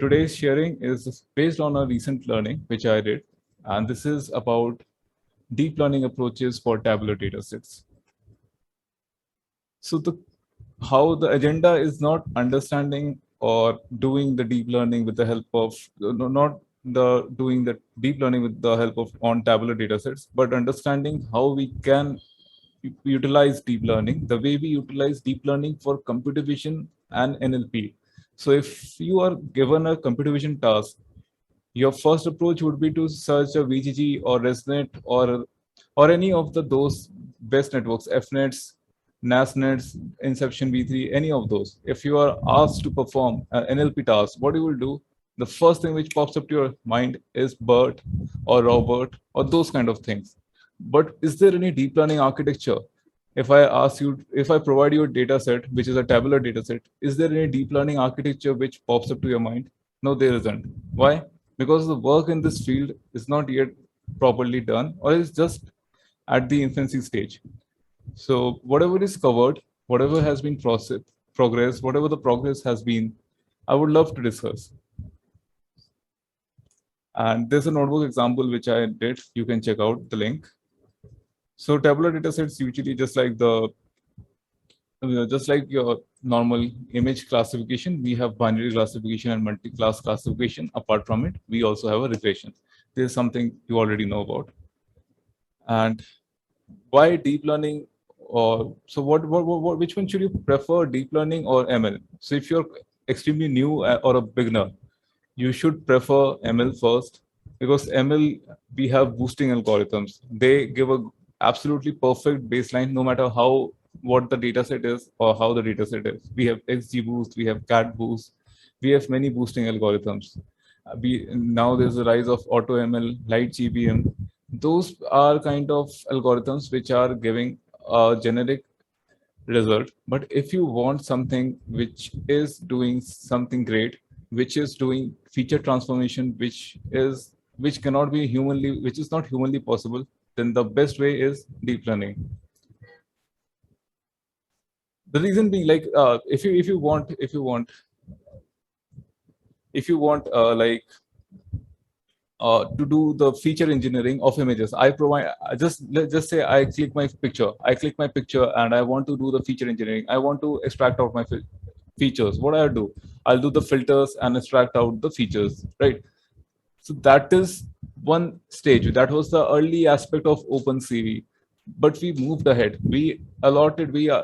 Today's sharing is based on a recent learning which I did, and this is about deep learning approaches for tabular datasets. So how the agenda is not understanding or doing the deep learning with the help of not the doing the deep learning with the help of on tabular datasets, but understanding how we can utilize deep learning, the way we utilize deep learning for computer vision and NLP. So if you are given a computer vision task, your first approach would be to search a VGG or ResNet or any of those best networks, FNets, NASNets, Inception V3, any of those. If you are asked to perform an NLP task, what you will do, the first thing which pops up to your mind is BERT or Robert or those kind of things. But is there any deep learning architecture? If I ask you, if I provide you a data set, which is a tabular data set, is there any deep learning architecture which pops up to your mind? No, there isn't. Why? Because the work in this field is not yet properly done or is just at the infancy stage. So whatever is covered, whatever has been progress, whatever the progress has been, I would love to discuss. And there's a notebook example which I did. You can check out the link. So tabular datasets usually just like your normal image classification, we have binary classification and multi-class classification. Apart from it, we also have a regression. This is something you already know about. And why deep learning? Or so which one should you prefer, deep learning or ML? So if you're extremely new or a beginner, you should prefer ML first, because ML, we have boosting algorithms. They give a absolutely perfect baseline no matter what the data set is or how the data set is. We have XGBoost, we have CatBoost, we have many boosting algorithms. Now there's a rise of AutoML, LightGBM. Those are kind of algorithms which are giving a generic result. But if you want something which is doing something great, which is doing feature transformation, which cannot be humanly, which is not humanly possible, then the best way is deep learning. The reason being, like, if you want like to do the feature engineering of images, I provide, let's just say I click my picture and I want to do the feature engineering. I want to extract out my features. What I do, I'll do the filters and extract out the features, right? So that is one stage. That was the early aspect of OpenCV. But we moved ahead. We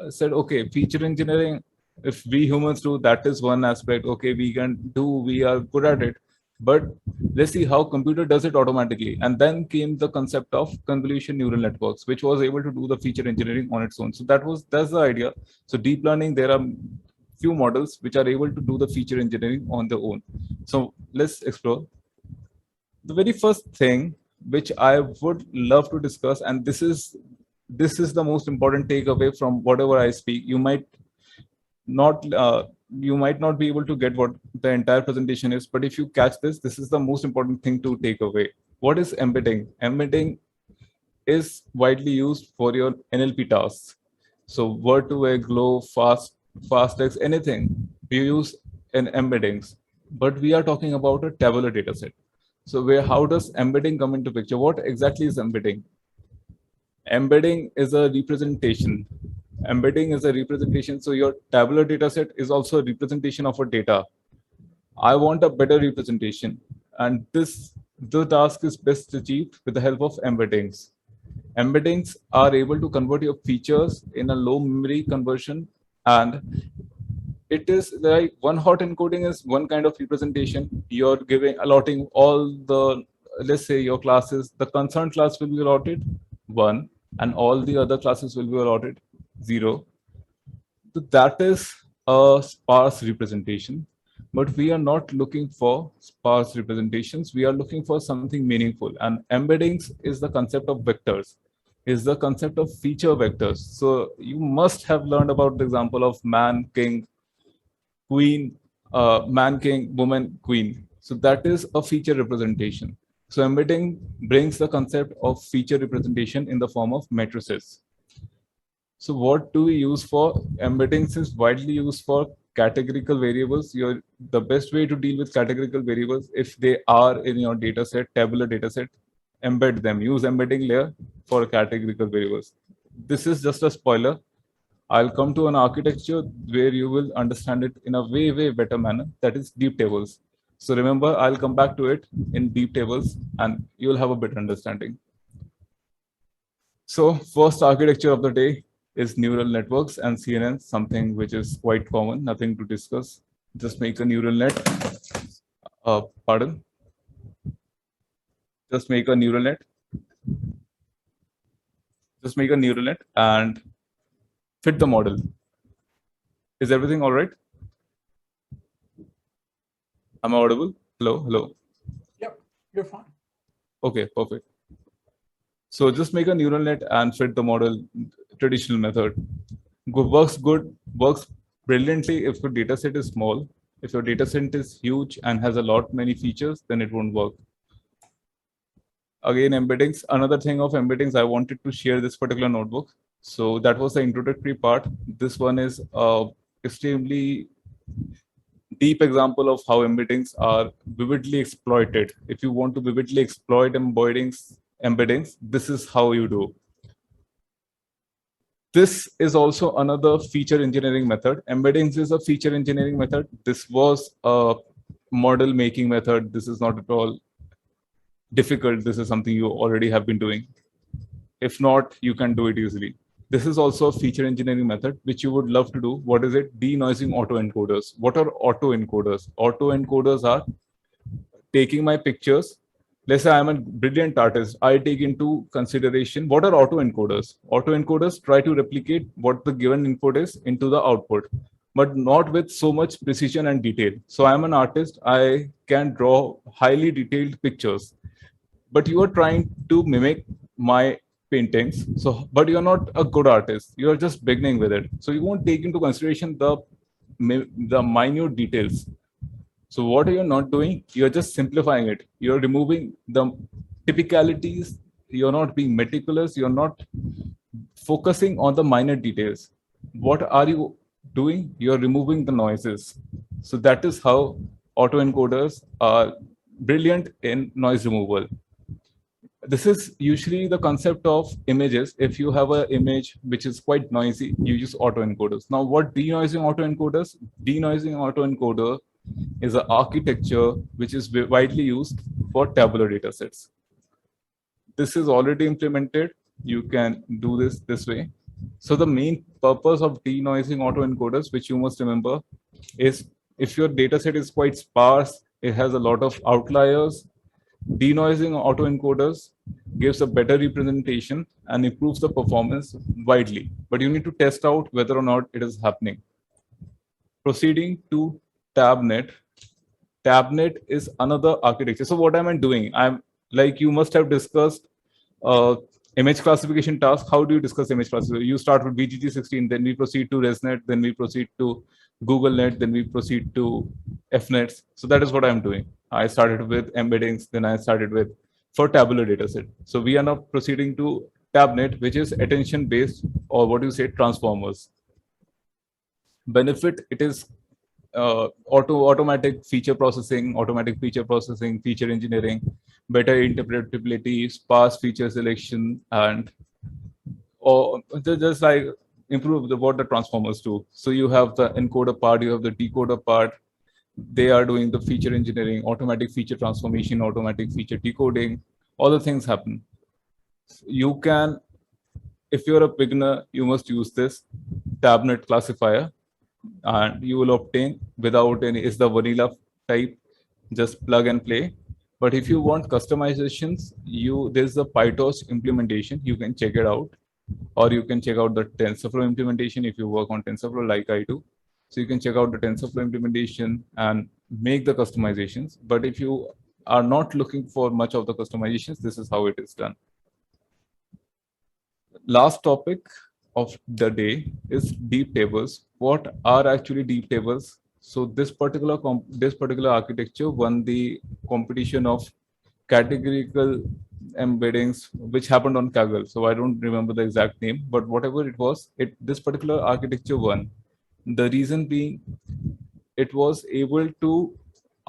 said, okay, feature engineering, if we humans do, that is one aspect. Okay, we are good at it. But let's see how computer does it automatically. And then came the concept of convolution neural networks, which was able to do the feature engineering on its own. So that's the idea. So deep learning, there are few models which are able to do the feature engineering on their own. So let's explore. The very first thing which I would love to discuss, and this is the most important takeaway from whatever I speak. You might not be able to get what the entire presentation is, but if you catch this is the most important thing to take away. What is embedding? Embedding is widely used for your NLP tasks. So Word2Vec, Glow, FastText, anything, we use in embeddings. But we are talking about a tabular data set. So how does embedding come into picture? What exactly is embedding? Embedding is a representation. Embedding is a representation. So your tabular data set is also a representation of a data. I want a better representation. And the task is best achieved with the help of embeddings. Embeddings are able to convert your features in a low memory conversion, and it is like one hot encoding is one kind of representation. You're allotting all the, let's say your classes, the concerned class will be allotted 1 and all the other classes will be allotted 0. So that is a sparse representation, but we are not looking for sparse representations. We are looking for something meaningful, and embeddings is the concept of vectors, is the concept of feature vectors. So you must have learned about the example of man, king, queen, man, king, woman, queen. So that is a feature representation. So embedding brings the concept of feature representation in the form of matrices. So what do we use for? Embeddings is widely used for categorical variables, the best way to deal with categorical variables, if they are in your data set, tabular data set, embed them, use embedding layer for categorical variables. This is just a spoiler. I'll come to an architecture where you will understand it in a way, way better manner. That is deep tables. So remember, I'll come back to it in deep tables and you'll have a better understanding. So first architecture of the day is neural networks and CNN, something which is quite common, nothing to discuss. Just make a neural net. Pardon? Just make a neural net. Just make a neural net and fit the model. Is everything all right? Am I audible? Hello, hello. Yep, you're fine. Okay, perfect. So just make a neural net and fit the model, traditional method. Works brilliantly if your data set is small. If your data set is huge and has a lot many features, then it won't work. Again, embeddings, another thing of embeddings, I wanted to share this particular notebook. So that was the introductory part. This one is extremely deep example of how embeddings are vividly exploited. If you want to vividly exploit embeddings, this is how you do. This is also another feature engineering method. Embeddings is a feature engineering method. This was a model making method. This is not at all difficult. This is something you already have been doing. If not, you can do it easily. This is also a feature engineering method, which you would love to do. What is it? Denoising autoencoders. What are autoencoders? Autoencoders are taking my pictures. Let's say I'm a brilliant artist. I take into consideration what are autoencoders. Autoencoders try to replicate what the given input is into the output, but not with so much precision and detail. So I'm an artist. I can draw highly detailed pictures, but you are trying to mimic my paintings. So, but you're not a good artist. You're just beginning with it. So you won't take into consideration the minute details. So what are you not doing? You're just simplifying it. You're removing the typicalities. You're not being meticulous. You're not focusing on the minor details. What are you doing? You're removing the noises. So that is how autoencoders are brilliant in noise removal. This is usually the concept of images. If you have an image which is quite noisy, you use autoencoders. Now, what denoising autoencoders? Denoising autoencoder is an architecture which is widely used for tabular data sets. This is already implemented. You can do this way. So the main purpose of denoising autoencoders, which you must remember, is if your data set is quite sparse, it has a lot of outliers, denoising autoencoders gives a better representation and improves the performance widely. But you need to test out whether or not it is happening. Proceeding to TabNet. TabNet is another architecture. So what am I doing? I'm like, you must have discussed image classification task. How do you discuss image classification? You start with BGG16, then we proceed to ResNet, then we proceed to GoogleNet, then we proceed to FNets. So that is what I'm doing. I started with embeddings, then I started with for tabular data set. So we are now proceeding to TabNet, which is attention-based, or what do you say, transformers. Benefit, it is automatic feature processing, feature engineering, better interpretability, sparse feature selection, and just like improve what the transformers do. So you have the encoder part, you have the decoder part. They are doing the feature engineering, automatic feature transformation, automatic feature decoding. All the things happen. You can, if you're a beginner, you must use this TabNet classifier, and you will obtain without any, is the vanilla type, just plug and play. But if you want customizations, there's a PyTorch implementation, you can check it out, or you can check out the TensorFlow implementation if you work on TensorFlow like I do. So you can check out the TensorFlow implementation and make the customizations. But if you are not looking for much of the customizations, this is how it is done. Last topic of the day is deep tables. What are actually deep tables? So this particular architecture won the competition of categorical embeddings, which happened on Kaggle. So I don't remember the exact name, but whatever it was, this particular architecture won. The reason being, it was able to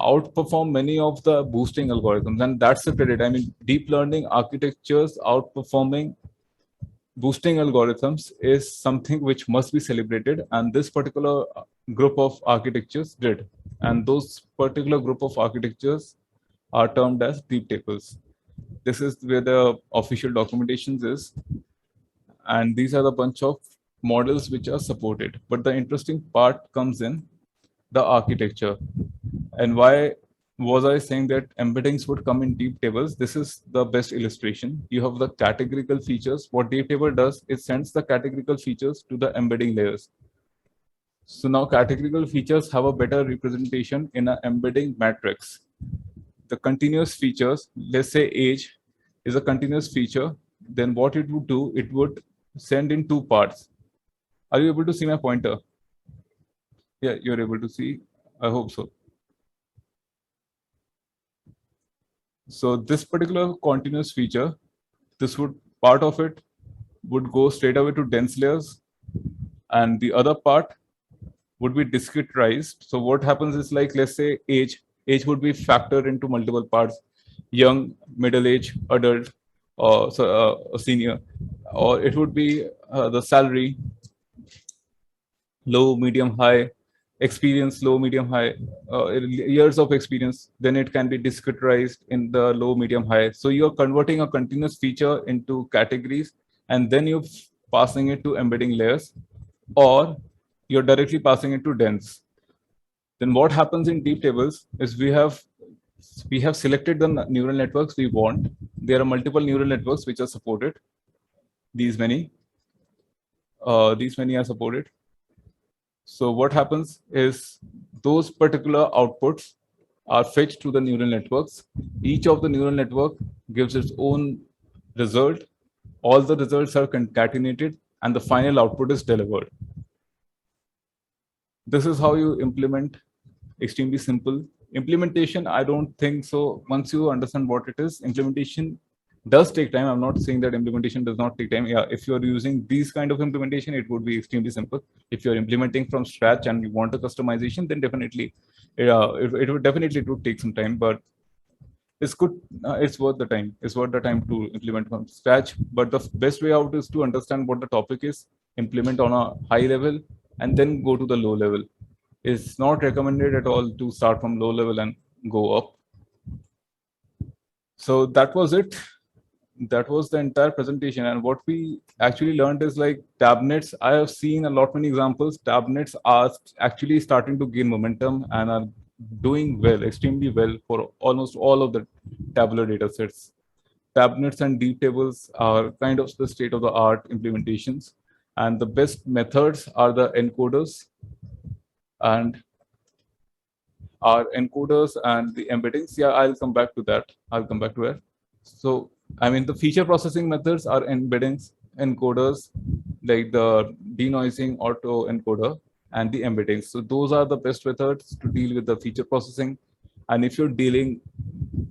outperform many of the boosting algorithms, and that's the credit. I mean, deep learning architectures outperforming boosting algorithms is something which must be celebrated, and this particular group of architectures did. And those particular group of architectures are termed as deep tables. This is where the official documentations is, and these are the bunch of models which are supported. But the interesting part comes in the architecture. And why was I saying that embeddings would come in deep tables? This is the best illustration. You have the categorical features. What deep table does, it sends the categorical features to the embedding layers. So now categorical features have a better representation in an embedding matrix. The continuous features, let's say age is a continuous feature, then what it would do, it would send in two parts. Are you able to see my pointer? Yeah, you're able to see. I hope so. So this particular continuous feature, part of it would go straight away to dense layers, and the other part would be discretized. So what happens is, like, let's say age would be factored into multiple parts: young, middle age, adult, or a senior, or it would be the salary, low, medium, high, experience, low, medium, high, years of experience. Then it can be discretized in the low, medium, high. So you're converting a continuous feature into categories, and then you're passing it to embedding layers, or you're directly passing it to dense. Then what happens in deep tables is we have selected the neural networks we want. There are multiple neural networks which are supported. These many are supported. So what happens is those particular outputs are fetched to the neural networks. Each of the neural network gives its own result. All the results are concatenated, and the final output is delivered. This is how you implement. Extremely simple. Implementation, I don't think so. Once you understand what it is, implementation does take time. I'm not saying that implementation does not take time. Yeah, if you're using these kind of implementation, it would be extremely simple. If you're implementing from scratch and you want a customization, then definitely, it would take some time. But it's good. It's worth the time. It's worth the time to implement from scratch. But the best way out is to understand what the topic is, implement on a high level, and then go to the low level. It's not recommended at all to start from low level and go up. So that was it. That was the entire presentation. And what we actually learned is, like, tabnets. I have seen many examples. Tabnets are actually starting to gain momentum and are doing well, extremely well, for almost all of the tabular data sets. Tabnets and deep tables are kind of the state of the art implementations. And the best methods are the encoders and the embeddings. Yeah, I'll come back to that. So, I mean, the feature processing methods are embeddings, encoders, like the denoising auto encoder, and the embeddings. So those are the best methods to deal with the feature processing. And if you're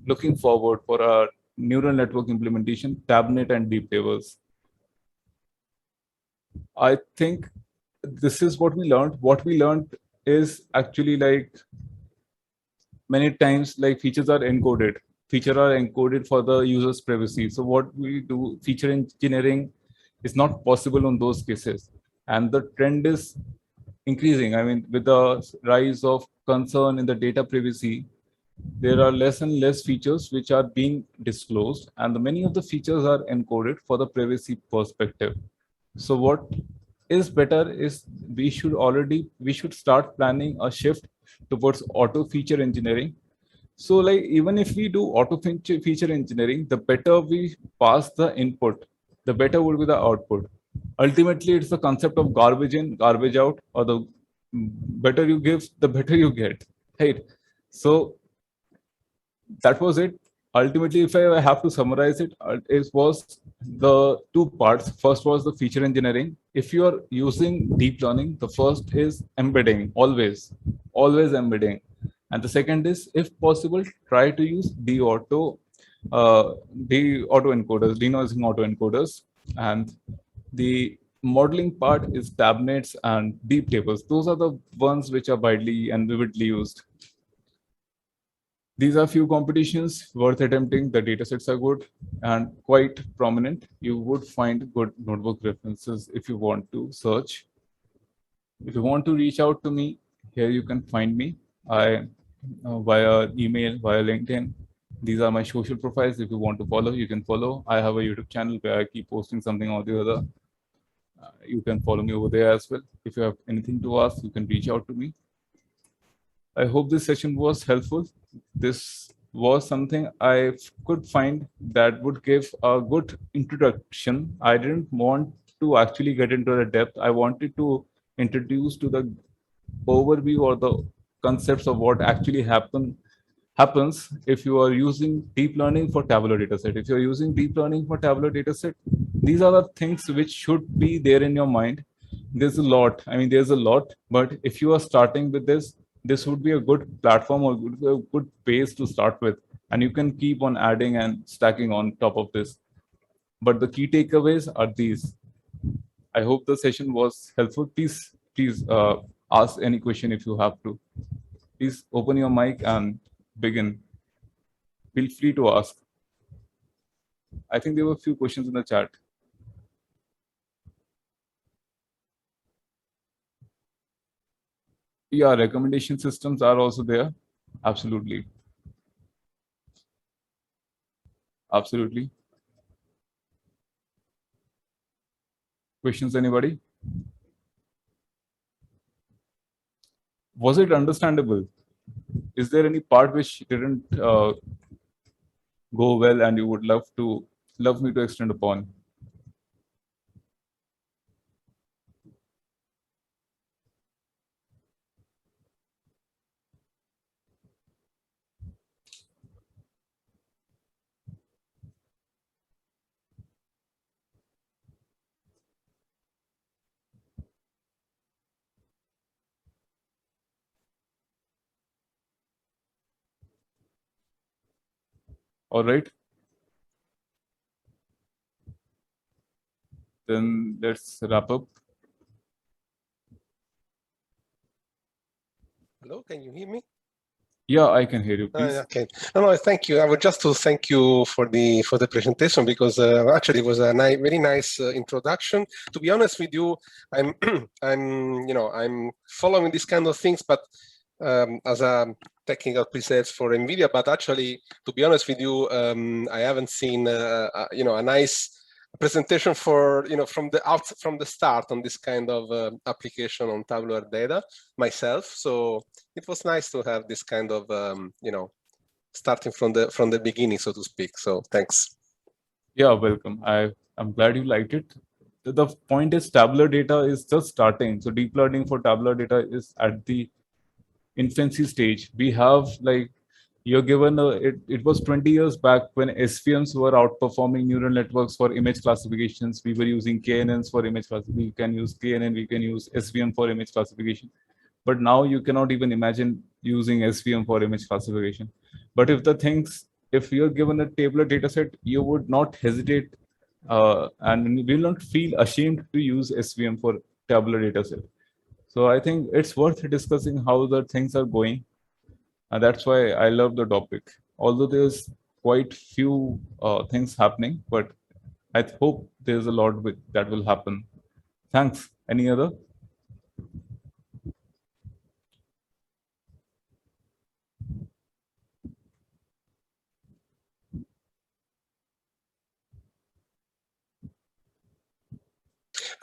looking forward for a neural network implementation, tabnet and deep tables. I think this is what we learned. What we learned is actually, like, many times, like, features are encoded for the user's privacy. So what we do, feature engineering is not possible on those cases, and the trend is increasing. I mean, with the rise of concern in the data privacy, there are less and less features which are being disclosed, and many of the features are encoded for the privacy perspective. So what is better is we should start planning a shift towards auto feature engineering. So, like, even if we do auto feature engineering, the better we pass the input, the better would be the output. Ultimately, it's the concept of garbage in, garbage out, or the better you give, the better you get, right? So that was it. Ultimately, if I have to summarize it, it was the two parts. First was the feature engineering. If you are using deep learning, the first is embedding, always embedding. And the second is, if possible, try to use de-auto encoders, denoising auto encoders. And the modeling part is tabnets and deep tables. Those are the ones which are widely and vividly used. These are few competitions worth attempting. The datasets are good and quite prominent. You would find good notebook references if you want to search. If you want to reach out to me, here you can find me. Via email, via LinkedIn. These are my social profiles. If you want to follow, you can follow. I have a YouTube channel where I keep posting something or the other. You can follow me over there as well. If you have anything to ask, you can reach out to me. I hope this session was helpful. This was something I could find that would give a good introduction. I didn't want to actually get into the depth. I wanted to introduce to the overview or the concepts of what actually happens if you are using deep learning for tabular dataset. If you're using deep learning for tabular dataset, these are the things which should be there in your mind. There's a lot. I mean, there's a lot, but if you are starting with this would be a good platform or a good base to start with, and you can keep on adding and stacking on top of this. But the key takeaways are these. I hope the session was helpful. Please ask any question if you have to. Please open your mic and begin. Feel free to ask. I think there were a few questions in the chat. Yeah, recommendation systems are also there. Absolutely. Absolutely. Questions, anybody? Was it understandable? Is there any part which didn't go well and you would love me to extend upon? All right. Then let's wrap up. Hello, can you hear me? Yeah, I can hear you, please. Okay. No, thank you. I would just to thank you for the presentation, because actually it was a very nice introduction. To be honest with you, I'm I'm following these kind of things, but as a technical presets for NVIDIA. But actually, to be honest with you, I haven't seen a nice presentation for from the start on this kind of application on tabular data myself. So it was nice to have this kind of starting from the beginning, so to speak. So thanks. Yeah, welcome. I'm glad you liked it. The point is tabular data is just starting. So deep learning for tabular data is at the infancy stage. We have like you're given it was 20 years back when SVMs were outperforming neural networks for image classifications. We were using KNNs for image classification. We can use KNN, we can use SVM for image classification. But now you cannot even imagine using SVM for image classification. But if you're given a tabular data set, you would not hesitate and will not feel ashamed to use SVM for tabular data set. So I think it's worth discussing how the things are going. And that's why I love the topic. Although there's quite few things happening, but I hope there's a lot that will happen. Thanks. Any other?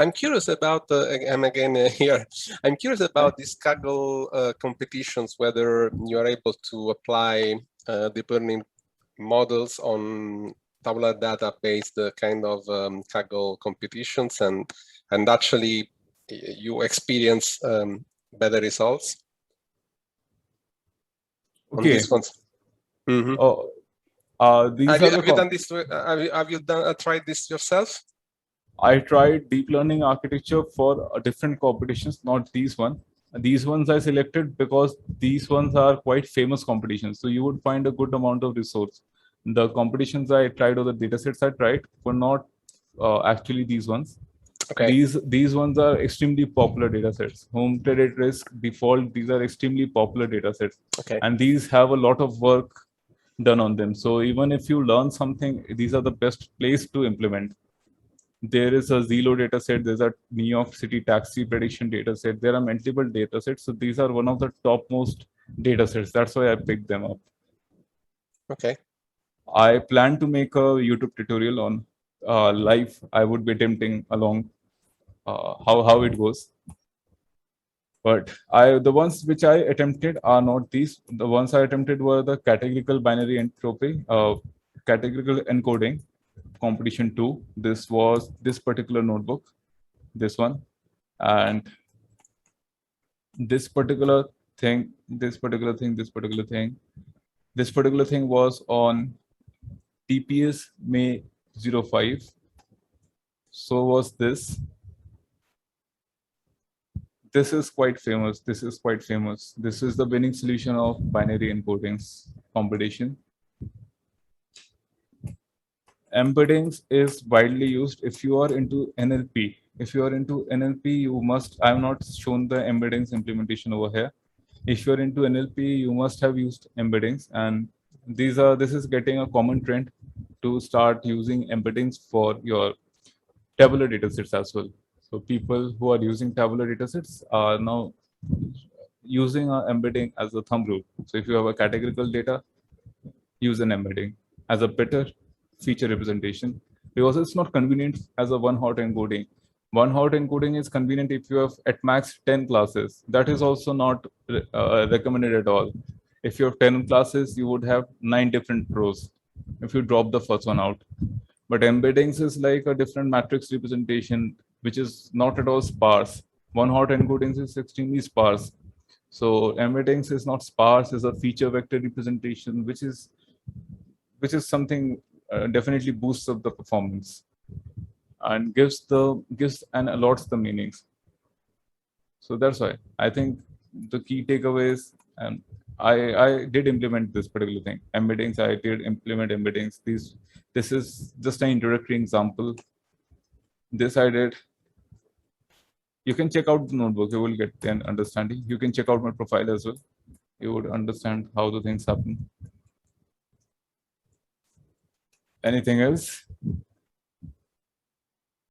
I'm curious about, and again here, I'm curious about these Kaggle competitions, whether you are able to apply deep learning models on tabular data-based kind of Kaggle competitions, and actually you experience better results on these ones. Mm-hmm. Have you done this? Have you tried this yourself? I tried deep learning architecture for different competitions, not these one. These ones I selected because these ones are quite famous competitions. So you would find a good amount of resource. The competitions I tried or the datasets I tried were not actually these ones. Okay. These ones are extremely popular data sets. Home credit risk, default, these are extremely popular data sets. Okay. And these have a lot of work done on them. So even if you learn something, these are the best place to implement. There is a Zillow data set, there's a New York City taxi prediction data set. There are multiple data sets. So these are one of the topmost data sets. That's why I picked them up. Okay. I plan to make a YouTube tutorial on live. I would be attempting along how it goes. But the ones which I attempted are not these. The ones I attempted were the categorical binary entropy, categorical encoding, competition 2. This was this particular notebook, this one, and this particular thing, this particular thing, this particular thing. This particular thing was on TPS May 05. So was this. This is quite famous. This is quite famous. This is the winning solution of binary encodings competition. Embeddings is widely used if you are into NLP. If you are into NLP, you must, I have not shown the embeddings implementation over here. If you're into NLP, you must have used embeddings, and this is getting a common trend to start using embeddings for your tabular datasets as well. So people who are using tabular datasets are now using an embedding as a thumb rule. So if you have a categorical data, use an embedding as a better feature representation, because it's not convenient as a one-hot encoding. One-hot encoding is convenient if you have at max 10 classes. That is also not recommended at all. If you have 10 classes, you would have 9 different rows if you drop the first one out. But embeddings is like a different matrix representation, which is not at all sparse. One-hot encodings is extremely sparse. So embeddings is not sparse, is a feature vector representation, which is something definitely boosts up the performance and gives and allots the meanings. So that's why I think the key takeaways, and I did implement this particular thing. Embeddings, I did implement embeddings. This is just an introductory example. This I did. You can check out the notebook. You will get an understanding. You can check out my profile as well. You would understand how the things happen. Anything else?